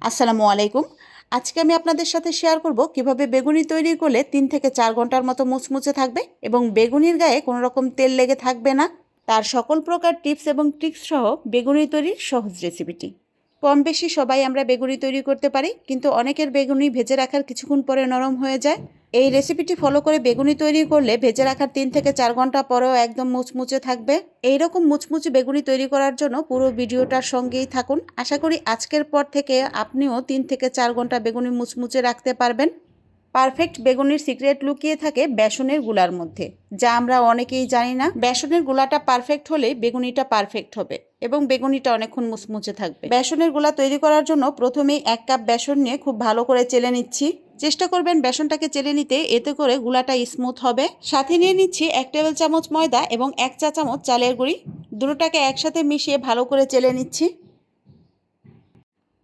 আসসালামু আলাইকুম। আজকে আমি আপনাদের সাথে শেয়ার করব কিভাবে বেগুনি তৈরি করলে 3 থেকে 4 ঘন্টার মতো মুচমুচে থাকবে এবং বেগুনির গায়ে কোনো রকম তেল লেগে থাকবে না। তার সকল প্রকার টিপস এবং ট্রিক্স সহ বেগুনি তৈরির সহজ রেসিপিটি। কম বেশি সবাই আমরা বেগুনি তৈরি করতে পারি, কিন্তু অনেকের বেগুনি ভেজে রাখার কিছুক্ষণ পরে নরম হয়ে যায়। এই রেসিপিটি ফলো করে বেগুনি তৈরি করলে ভেজে রাখার 3 থেকে 4 ঘন্টা পরেও একদম মুচমুচে থাকবে। এই রকম মুচমুচে বেগুনি তৈরি করার জন্য পুরো ভিডিওটার সঙ্গেই থাকুন। আশা করি আজকের পর থেকে আপনিও 3 থেকে 4 ঘন্টা বেগুনি মুচমুচে রাখতে পারবেন। পারফেক্ট বেগুনির সিক্রেট লুকিয়ে থাকে বেসনের গুলার মধ্যে, যা আমরা অনেকেই জানি না। বেসনের গুলাটা পারফেক্ট হলেই বেগুনিটা পারফেক্ট হবে এবং বেগুনিটা অনেকক্ষণ মুচমুচে থাকবে। বেসনের গুলা তৈরি করার জন্য প্রথমেই 1 কাপ বেসন নিয়ে খুব ভালো করে চেলে নিচ্ছি। চেষ্টা করবেন বেসনটাকে চেলে নিতে, এতে করে গুলাটা স্মুথ হবে। সাথে নিয়ে নিচ্ছি 1 টেবিল চামচ ময়দা এবং 1 চা চামচ চালের গুঁড়ি। দুটোটাকে একসাথে মিশিয়ে ভালো করে চেলে নিচ্ছি।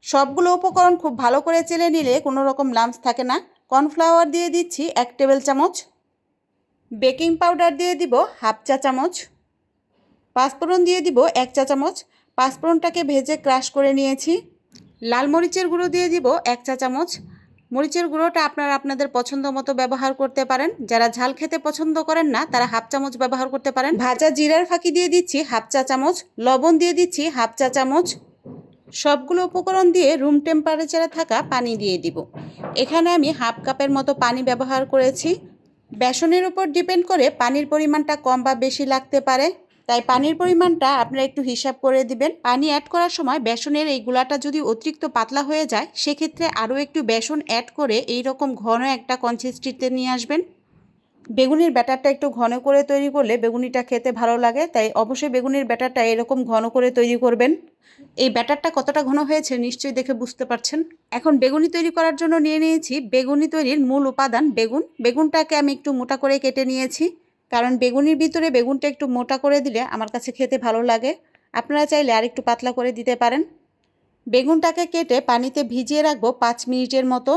সবগুলো উপকরণ খুব ভালো করে চেলে নিলে কোনো রকম লাম্পস থাকে না। কর্নফ্লাওয়ার দিয়ে দিচ্ছি 1 টেবিল চামচ, বেকিং পাউডার দিয়ে দিব 1/2 চা চামচ, পাঁচফোড়ন দিয়ে দিব 1 চা চামচ। পাঁচফোড়নটাকে ভেজে ক্রাশ করে নিয়েছি। লাল মরিচের গুঁড়ো দিয়ে দিব 1 চা চামচ। মরিচের গুঁড়োটা আপনারা আপনাদের পছন্দ মতো ব্যবহার করতে পারেন। যারা ঝাল খেতে পছন্দ করেন না তারা 1/2 চামচ ব্যবহার করতে পারেন। ভাজা জিরার ফাঁকি দিয়ে দিচ্ছি 1/2 চা চামচ। লবণ দিয়ে দিচ্ছি 1/2 চা চামচ। সবগুলো উপকরণ দিয়ে রুম টেম্পারেচারে থাকা পানি দিয়ে দিব। এখানে আমি 1/2 কাপের মতো পানি ব্যবহার করেছি। বেসনের উপর ডিপেন্ড করে পানির পরিমাণটা কম বা বেশি লাগতে পারে, তাই পানির পরিমাণটা আপনারা একটু হিসাব করে দিবেন। পানি অ্যাড করার সময় বেসনের এই গুলাটা যদি অতিরিক্ত পাতলা হয়ে যায়, সেক্ষেত্রে আরও একটু বেসন অ্যাড করে এই রকম ঘন একটা কনসিস্টেন্সিতে নিয়ে আসবেন। বেগুনির ব্যাটারটা একটু ঘন করে তৈরি করলে বেগুনিটা খেতে ভালো লাগে, তাই অবশ্যই বেগুনির ব্যাটারটা এরকম ঘন করে তৈরি করবেন। এই ব্যাটারটা কতটা ঘন হয়েছে নিশ্চয়ই দেখে বুঝতে পারছেন। এখন বেগুনি তৈরি করার জন্য নিয়ে নিয়েছি বেগুনি তৈরির মূল উপাদান বেগুন। বেগুনটাকে আমি একটু মোটা করে কেটে নিয়েছি, কারণ বেগুনির ভিতরে বেগুনটা একটু মোটা করে দিলে আমার কাছে খেতে ভালো লাগে। আপনারা চাইলে আর একটু পাতলা করে দিতে পারেন। বেগুনটাকে কেটে পানিতে ভিজিয়ে রাখবো 5 মিনিটের মতো।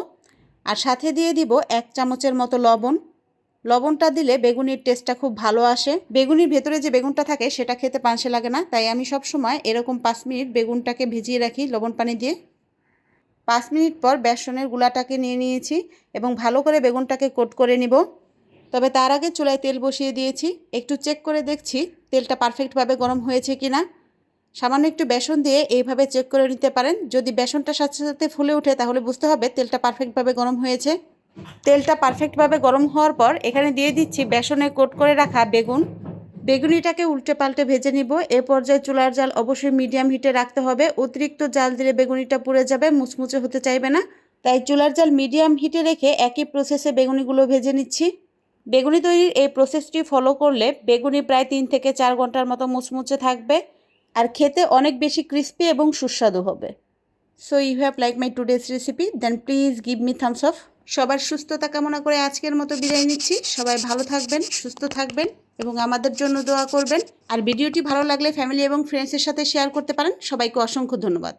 আর সাথে দিয়ে দিব 1 চামচের মতো লবণ। লবণটা দিলে বেগুনির টেস্টটা খুব ভালো আসে। বেগুনির ভেতরে যে বেগুনটা থাকে সেটা খেতে পানসে লাগে না, তাই আমি সব সময় এরকম 5 মিনিট বেগুনটাকে ভিজিয়ে রাখি লবণ পানি দিয়ে। 5 মিনিট পর বেসনের গুলাটাকে নিয়ে নিয়েছি এবং ভালো করে বেগুনটাকে কোট করে নিব। তবে তার আগে চুলায় তেল বসিয়ে দিয়েছি। একটু চেক করে দেখছি তেলটা পারফেক্টভাবে গরম হয়েছে কিনা। সামান্য একটু বেসন দিয়ে এইভাবে চেক করে নিতে পারেন। যদি বেসনটা সাথে সাথে ফুলে ওঠে তাহলে বুঝতে হবে তেলটা পারফেক্টভাবে গরম হয়েছে। তেলটা পারফেক্টভাবে গরম হওয়ার পর এখানে দিয়ে দিচ্ছি বেসনে কোট করে রাখা বেগুন। বেগুনিটাকে উল্টে পাল্টে ভেজে নিব। এ পর্যায়ে চুলার জাল অবশ্যই মিডিয়াম হিটে রাখতে হবে। অতিরিক্ত জাল দিলে বেগুনিটা পুড়ে যাবে, মুচমুচে হতে চাইবে না। তাই চুলার জাল মিডিয়াম হিটে রেখে একই প্রসেসে বেগুনিগুলো ভেজে নিচ্ছি। বেগুনি তৈরির এই প্রসেসটি ফলো করলে বেগুনি প্রায় 3 থেকে 4 ঘন্টার মতো মুচমুচে থাকবে আর খেতে অনেক বেশি ক্রিস্পি এবং সুস্বাদু হবে। So you have like my today's recipe, then please give me thumbs up. সবার সুস্থতা কামনা করে আজকের মতো বিদায় নিচ্ছি। সবাই ভালো থাকবেন, সুস্থ থাকবেন এবং আমাদের জন্য দোয়া করবেন। আর ভিডিওটি ভালো লাগলে ফ্যামিলি এবং ফ্রেন্ডসের সাথে শেয়ার করতে পারেন। সবাইকে অসংখ্য ধন্যবাদ।